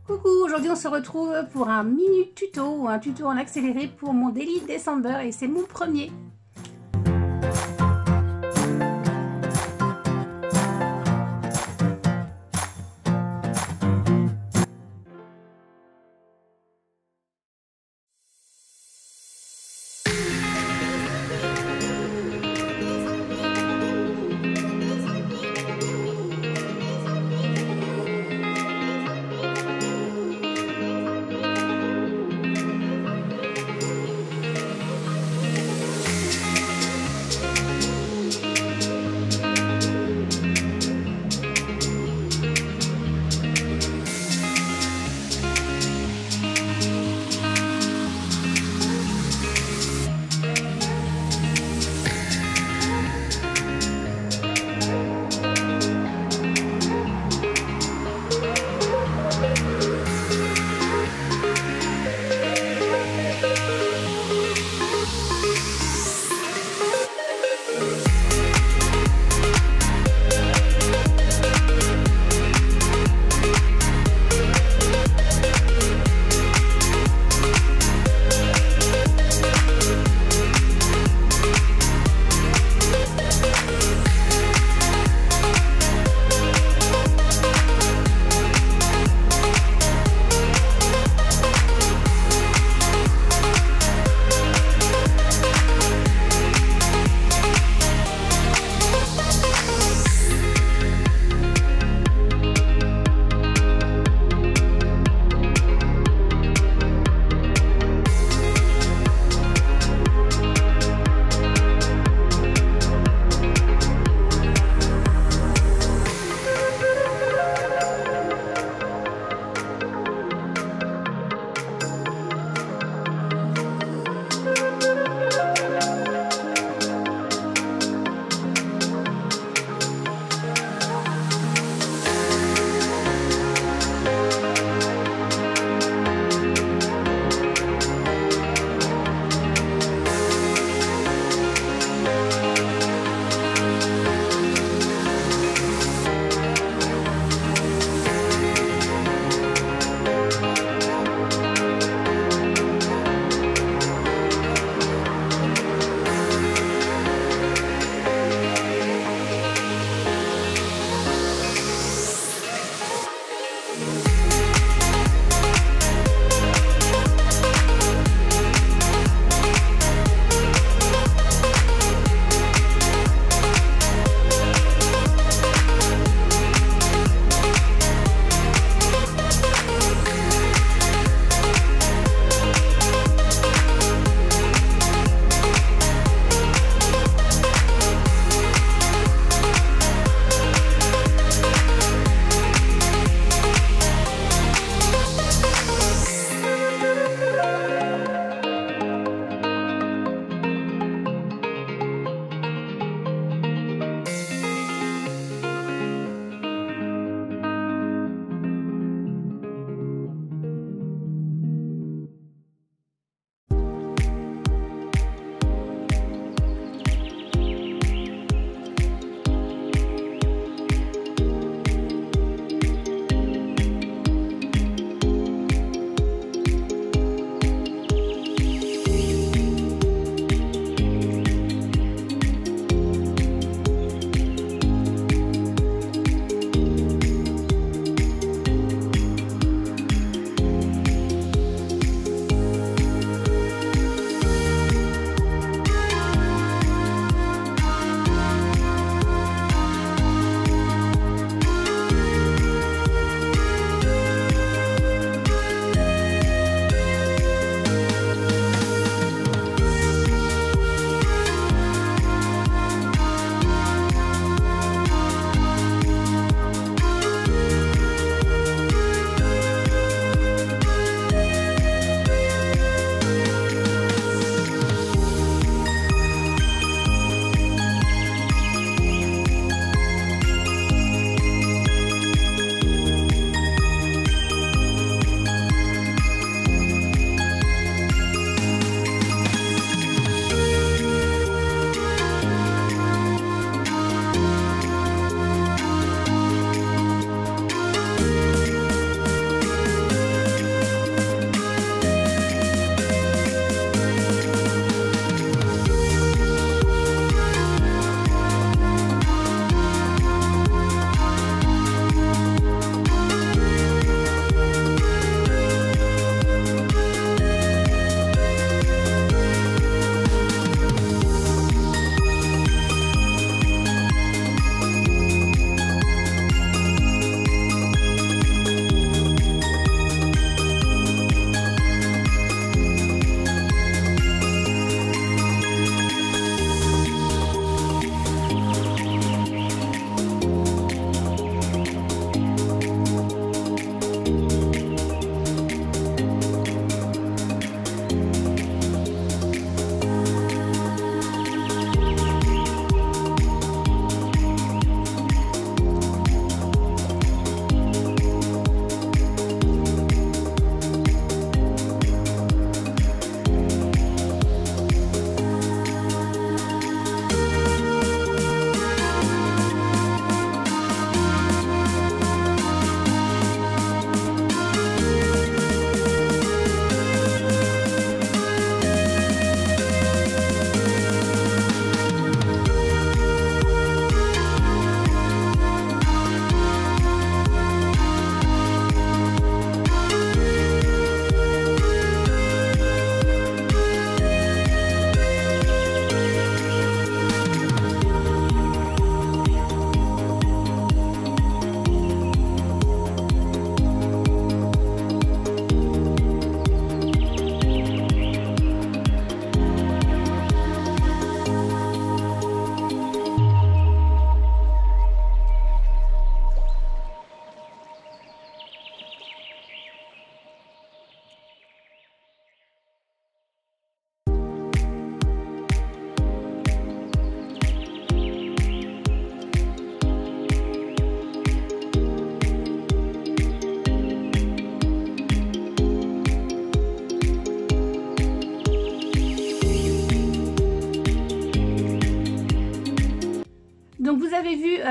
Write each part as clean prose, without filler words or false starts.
Coucou, aujourd'hui on se retrouve pour un mini tuto ou un tuto en accéléré pour mon Daily December et c'est mon premier.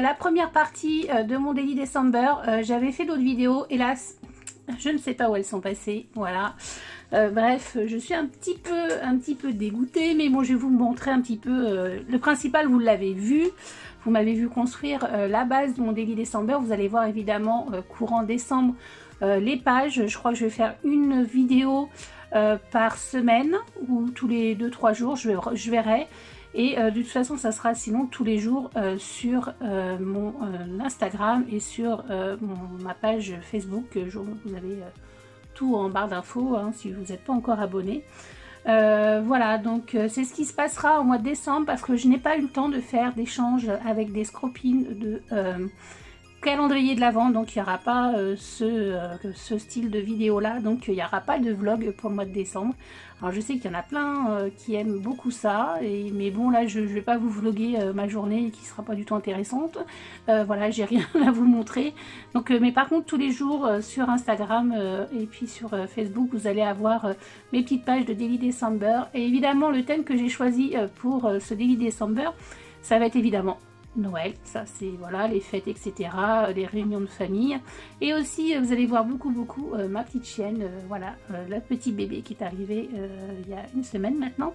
la première partie de mon Daily December. J'avais fait d'autres vidéos, hélas, je ne sais pas où elles sont passées, voilà. Bref, je suis un petit peu dégoûtée, mais bon, je vais vous montrer un petit peu. Le principal, vous l'avez vu. Vous m'avez vu construire la base de mon Daily December. Vous allez voir évidemment courant décembre les pages. Je crois que je vais faire une vidéo par semaine ou tous les 2-3 jours, je verrai. Et de toute façon, ça sera sinon tous les jours sur mon Instagram et sur ma page Facebook. Vous avez tout en barre d'infos hein, si vous n'êtes pas encore abonné. Voilà, donc c'est ce qui se passera au mois de décembre parce que je n'ai pas eu le temps de faire d'échanges avec des scropines de calendrier de l'Avent, donc il n'y aura pas ce style de vidéo là, donc il n'y aura pas de vlog pour le mois de décembre. Alors je sais qu'il y en a plein qui aiment beaucoup ça, mais bon là je ne vais pas vous vlogger ma journée qui sera pas du tout intéressante. Voilà, j'ai rien à vous montrer. Donc, mais par contre tous les jours sur Instagram et puis sur Facebook vous allez avoir mes petites pages de Daily December. Et évidemment le thème que j'ai choisi pour ce Daily December, ça va être évidemment Noël, ça c'est voilà les fêtes etc, les réunions de famille, et aussi vous allez voir beaucoup ma petite chienne, voilà le petit bébé qui est arrivé il y a une semaine maintenant,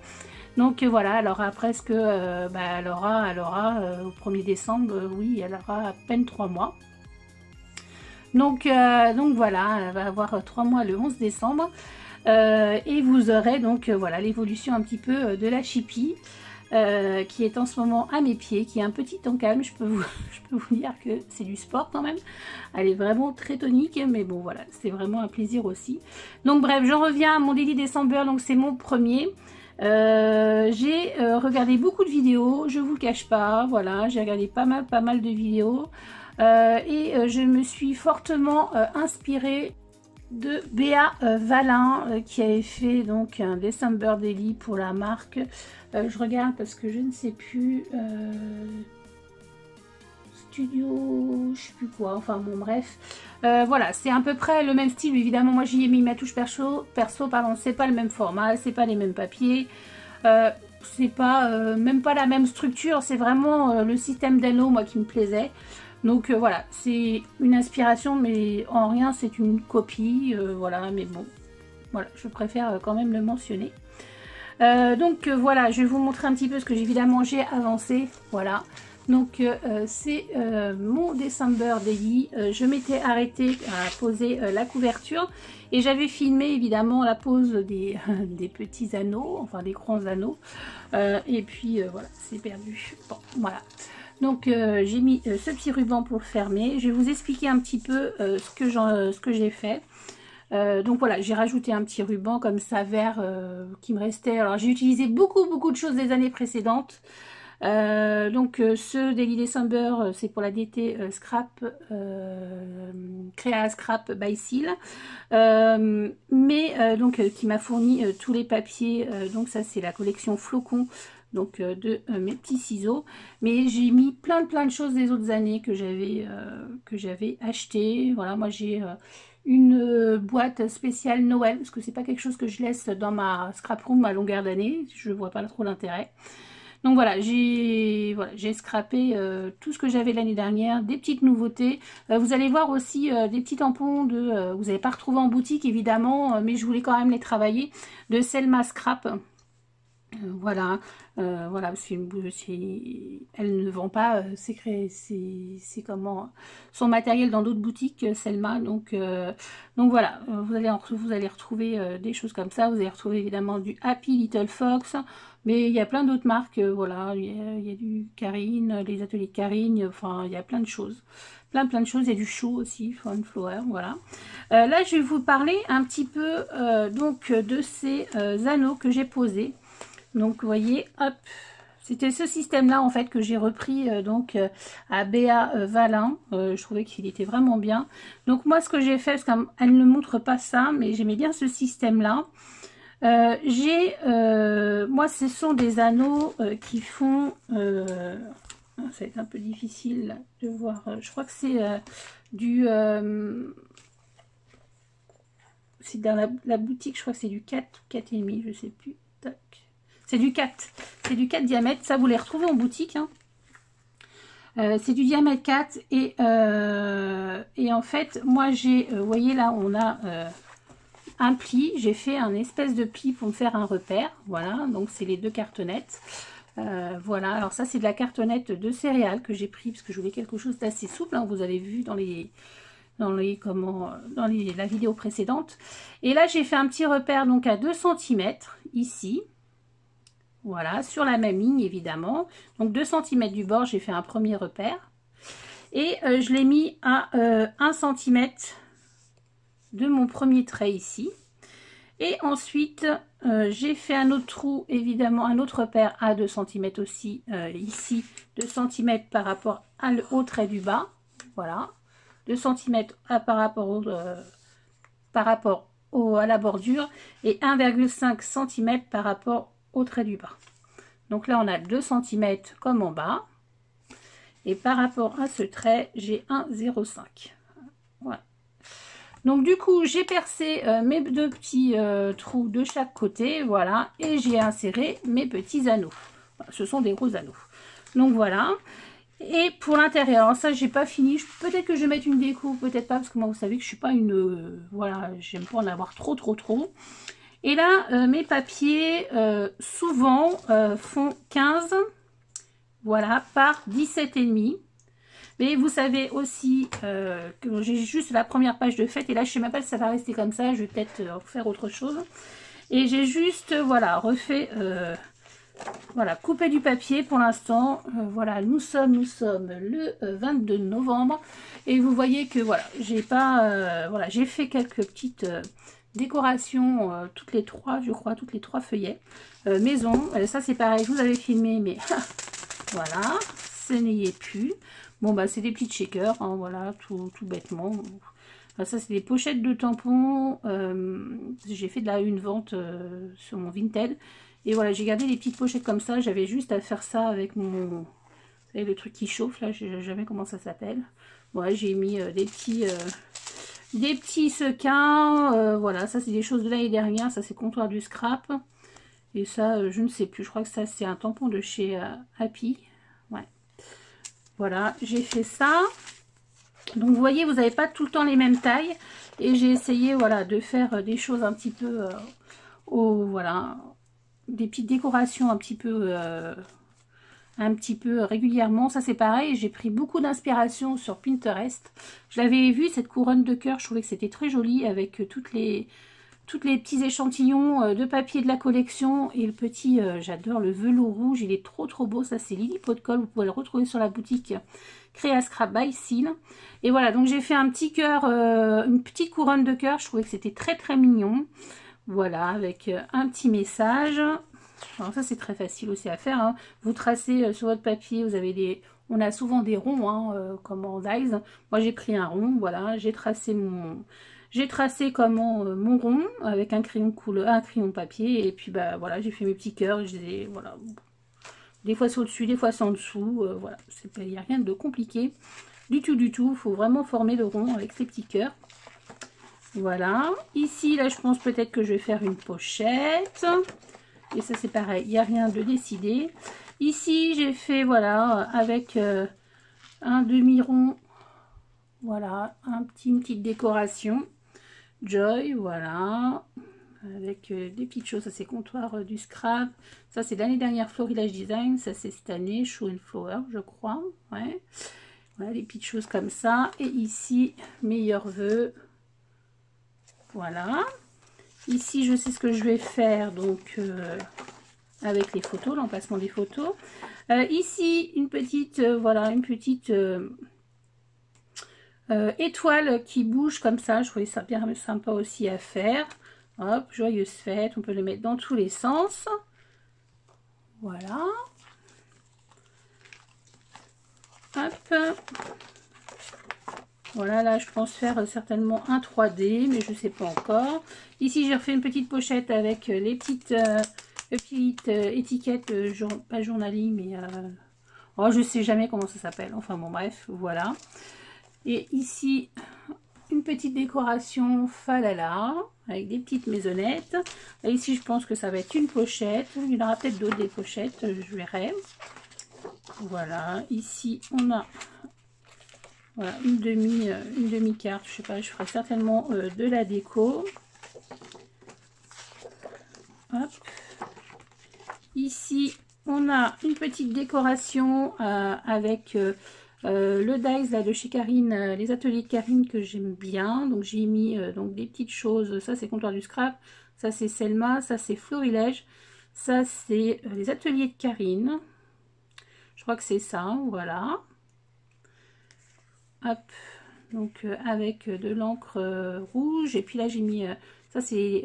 donc voilà, elle aura presque elle aura au 1er décembre, oui elle aura à peine 3 mois, donc voilà, elle va avoir 3 mois le 11 décembre, et vous aurez donc voilà l'évolution un petit peu de la chipie. Qui est en ce moment à mes pieds, qui est un petit temps calme, je peux vous dire que c'est du sport quand même, elle est vraiment très tonique, mais bon voilà, c'est vraiment un plaisir aussi. Donc bref, j'en reviens à mon Daily December, donc c'est mon premier. J'ai regardé beaucoup de vidéos, je vous le cache pas, voilà, j'ai regardé pas mal de vidéos, et je me suis fortement inspirée de Béa Valin qui avait fait donc un December Daily pour la marque. Je regarde parce que je ne sais plus studio, je sais plus quoi, enfin bon bref. Voilà, c'est à peu près le même style, évidemment moi j'y ai mis ma touche perso pardon, c'est pas le même format, c'est pas les mêmes papiers, c'est pas même pas la même structure, c'est vraiment le système d'anneaux moi qui me plaisait. Donc voilà, c'est une inspiration, mais en rien c'est une copie, voilà, mais bon, voilà, je préfère quand même le mentionner. Donc voilà, je vais vous montrer un petit peu ce que évidemment j'ai avancé, voilà. Donc c'est mon December Daily, je m'étais arrêtée à poser la couverture et j'avais filmé évidemment la pose des petits anneaux, enfin des grands anneaux, et puis voilà, c'est perdu, bon voilà. Donc j'ai mis ce petit ruban pour le fermer. Je vais vous expliquer un petit peu ce que j'ai fait. Donc voilà, j'ai rajouté un petit ruban comme ça vert qui me restait. Alors j'ai utilisé beaucoup de choses des années précédentes. Ce Daily December c'est pour la DT Scrap Créa Scrap by Seal, qui m'a fourni tous les papiers, donc ça c'est la collection Flocon, donc de mes petits ciseaux, mais j'ai mis plein de choses des autres années que j'avais acheté. Voilà, moi j'ai une boîte spéciale Noël parce que c'est pas quelque chose que je laisse dans ma scrap room à longueur d'année, je vois pas trop l'intérêt. Donc voilà, j'ai scrappé tout ce que j'avais l'année dernière, des petites nouveautés. Vous allez voir aussi des petits tampons vous n'allez pas retrouver en boutique évidemment, mais je voulais quand même les travailler, de Selma Scrap. Voilà, parce elle ne vend pas c'est comment son matériel dans d'autres boutiques, Selma, donc voilà, vous allez retrouver des choses comme ça. Vous allez retrouver évidemment du Happy Little Fox, mais il y a plein d'autres marques, voilà, il y a du Karine, les ateliers de Karine, enfin il y a plein de choses, plein de choses. Il y a du Chou aussi, Fun Flower, voilà. Là je vais vous parler un petit peu donc de ces anneaux que j'ai posés. Donc vous voyez, hop, c'était ce système là en fait que j'ai repris à Béa Valin. Je trouvais qu'il était vraiment bien. Donc moi ce que j'ai fait, parce qu'elle ne montre pas ça, mais j'aimais bien ce système là. Moi ce sont des anneaux qui font, ça va être un peu difficile de voir, je crois que c'est c'est dans la boutique, je crois que c'est du 4,5, je sais plus. C'est du 4 diamètres, ça vous les retrouvez en boutique, hein. C'est du diamètre 4 et en fait, moi j'ai, vous voyez là, on a un pli. J'ai fait un espèce de pli pour me faire un repère. Voilà, donc c'est les deux cartonnettes. Voilà, alors ça c'est de la cartonnette de céréales que j'ai pris parce que je voulais quelque chose d'assez souple, hein, vous avez vu dans la vidéo précédente. Et là j'ai fait un petit repère donc à 2 cm ici, voilà, sur la même ligne évidemment, donc 2 cm du bord. J'ai fait un premier repère et je l'ai mis à 1 cm de mon premier trait ici. Et ensuite, j'ai fait un autre trou, évidemment, un autre repère à 2 cm aussi, ici, 2 cm par rapport au trait du bas. Voilà, 2 cm par rapport à la bordure et 1,5 cm par rapport au trait du bas. Donc là, on a 2 cm comme en bas. Et par rapport à ce trait, j'ai 1,05. Voilà. Donc du coup, j'ai percé mes deux petits trous de chaque côté, voilà, et j'ai inséré mes petits anneaux. Ce sont des gros anneaux. Donc voilà. Et pour l'intérieur, alors ça, j'ai pas fini. Peut-être que je vais mettre une déco, peut-être pas, parce que moi, vous savez que je suis pas une... voilà, j'aime pas en avoir trop. Et là, mes papiers, souvent, font 15, voilà, par 17,5. Mais vous savez aussi que j'ai juste la première page de fête. Et là, je ne sais même pas si ça va rester comme ça. Je vais peut-être faire autre chose. Et j'ai juste, voilà, refait, voilà, coupé du papier pour l'instant. Voilà, nous sommes le 22 novembre. Et vous voyez que, voilà, j'ai pas, voilà, j'ai fait quelques petites décorations, toutes les trois, je crois, toutes les 3 feuillets. Maison, ça c'est pareil, je vous avais filmé, mais voilà, ce n'y est plus. Bon, bah, c'est des petits shakers, hein, voilà, tout bêtement. Enfin, ça, c'est des pochettes de tampons. J'ai fait une vente sur mon Vinted. Et voilà, j'ai gardé des petites pochettes comme ça. J'avais juste à faire ça avec mon... Vous savez, le truc qui chauffe, là, je ne sais jamais comment ça s'appelle. Voilà, j'ai mis des petits sequins. Voilà, ça, c'est des choses de l'année dernière. Ça, c'est comptoir du scrap. Et ça, je ne sais plus. Je crois que ça, c'est un tampon de chez Happy. Ouais. Voilà, j'ai fait ça. Donc, vous voyez, vous n'avez pas tout le temps les mêmes tailles. Et j'ai essayé, voilà, de faire des choses un petit peu... voilà, des petites décorations un petit peu régulièrement. Ça, c'est pareil. J'ai pris beaucoup d'inspiration sur Pinterest. Je l'avais vu, cette couronne de cœur. Je trouvais que c'était très joli avec toutes les petits échantillons de papier de la collection. Et le petit, j'adore le velours rouge, il est trop beau. Ça, c'est Lily Pot de Colle, vous pouvez le retrouver sur la boutique Créa Scrap by Seal. Et voilà, donc j'ai fait un petit cœur, une petite couronne de cœur. Je trouvais que c'était très mignon. Voilà, avec un petit message. Alors ça, c'est très facile aussi à faire, hein. Vous tracez sur votre papier, vous avez on a souvent des ronds, hein, comme en dies. Moi, j'ai pris un rond, voilà, j'ai tracé mon rond avec un crayon couleur, un crayon papier, et puis bah voilà, j'ai fait mes petits cœurs. Voilà, des fois c'est au-dessus, des fois c'est en dessous, voilà, il n'y a rien de compliqué du tout. Il faut vraiment former le rond avec ces petits cœurs. Voilà, ici là je pense peut-être que je vais faire une pochette, et ça c'est pareil, il n'y a rien de décidé. Ici j'ai fait, voilà, avec un demi-rond, voilà, une petite décoration Joy, voilà, avec des petites choses. Ça c'est comptoir du scrap. Ça c'est l'année dernière Florilège Design. Ça c'est cette année Show and Flower, je crois. Ouais. Voilà, les petites choses comme ça. Et ici, meilleurs vœux. Voilà. Ici, je sais ce que je vais faire, donc avec les photos, l'emplacement des photos. Ici, une petite, voilà, une petite étoile qui bouge comme ça. Je trouvais ça bien sympa aussi à faire. Hop, joyeuse fête. On peut les mettre dans tous les sens. Voilà. Hop. Voilà, là, je pense faire certainement un 3D, mais je ne sais pas encore. Ici, j'ai refait une petite pochette avec les petites étiquettes, pas journaling, mais... oh, je ne sais jamais comment ça s'appelle. Enfin, bon, bref, voilà. Et ici, une petite décoration falala, avec des petites maisonnettes. Et ici, je pense que ça va être une pochette. Il y en aura peut-être d'autres, des pochettes, je verrai. Voilà, ici on a voilà, une demi-carte, je sais pas, je ferai certainement de la déco. Hop. Ici on a une petite décoration avec le dies là, de chez Karine, les ateliers de Karine que j'aime bien. Donc j'ai mis donc des petites choses, ça c'est Comptoir du Scrap, ça c'est Selma, ça c'est Florilège, ça c'est les ateliers de Karine. Je crois que c'est ça, voilà. Hop, donc avec de l'encre rouge. Et puis là j'ai mis, ça c'est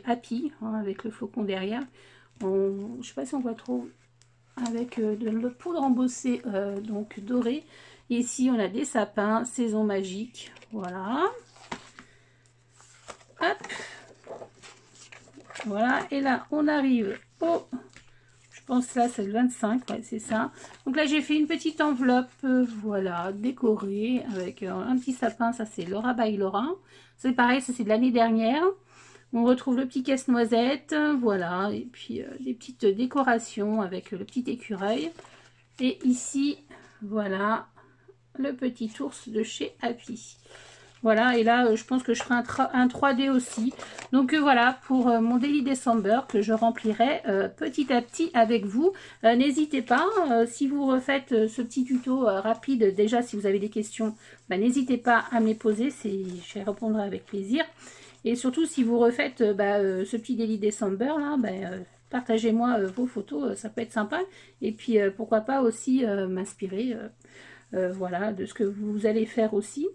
Happy, hein, avec le flocon derrière. Je sais pas si on voit trop, avec de la poudre embossée donc dorée. Et ici on a des sapins, saison magique, voilà. Hop, voilà. Et là on arrive au... Je pense là c'est le 25, ouais, c'est ça. Donc là j'ai fait une petite enveloppe, voilà, décorée avec un petit sapin, ça c'est Laura by Laura. C'est pareil, ça c'est de l'année dernière. On retrouve le petit casse-noisette, voilà, et puis des petites décorations avec le petit écureuil. Et ici, voilà, le petit ours de chez Happy. Voilà, et là, je pense que je ferai un 3D aussi. Donc voilà, pour mon Daily December, que je remplirai petit à petit avec vous. N'hésitez pas, si vous refaites ce petit tuto rapide, déjà, si vous avez des questions, bah, n'hésitez pas à me les poser, je vais répondre avec plaisir. Et surtout, si vous refaites ce petit Daily December, là, partagez-moi vos photos, ça peut être sympa. Et puis, pourquoi pas aussi m'inspirer voilà, de ce que vous allez faire aussi.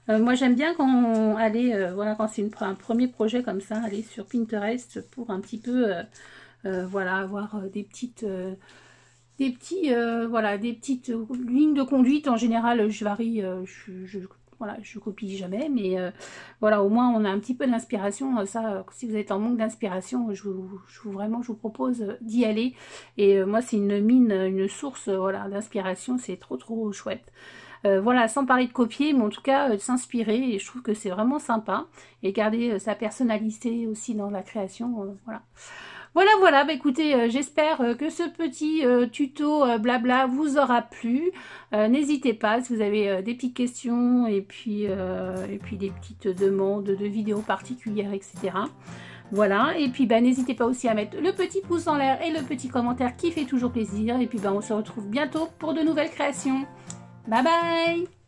Moi j'aime bien quand voilà, quand c'est un premier projet comme ça, aller sur Pinterest pour un petit peu voilà, avoir des petites voilà, des petites lignes de conduite. En général je varie, voilà, je copie jamais, mais voilà, au moins on a un petit peu d'inspiration. Ça, si vous êtes en manque d'inspiration, vraiment je vous propose d'y aller. Et moi c'est une mine, une source voilà, d'inspiration, c'est trop chouette. Voilà, sans parler de copier, mais en tout cas de s'inspirer, et je trouve que c'est vraiment sympa, et garder sa personnalité aussi dans la création, voilà. Voilà, écoutez, j'espère que ce petit tuto blabla vous aura plu. N'hésitez pas si vous avez des petites questions, et puis des petites demandes de vidéos particulières, etc. Voilà, et puis n'hésitez pas aussi à mettre le petit pouce en l'air et le petit commentaire qui fait toujours plaisir, et puis on se retrouve bientôt pour de nouvelles créations. Bye bye!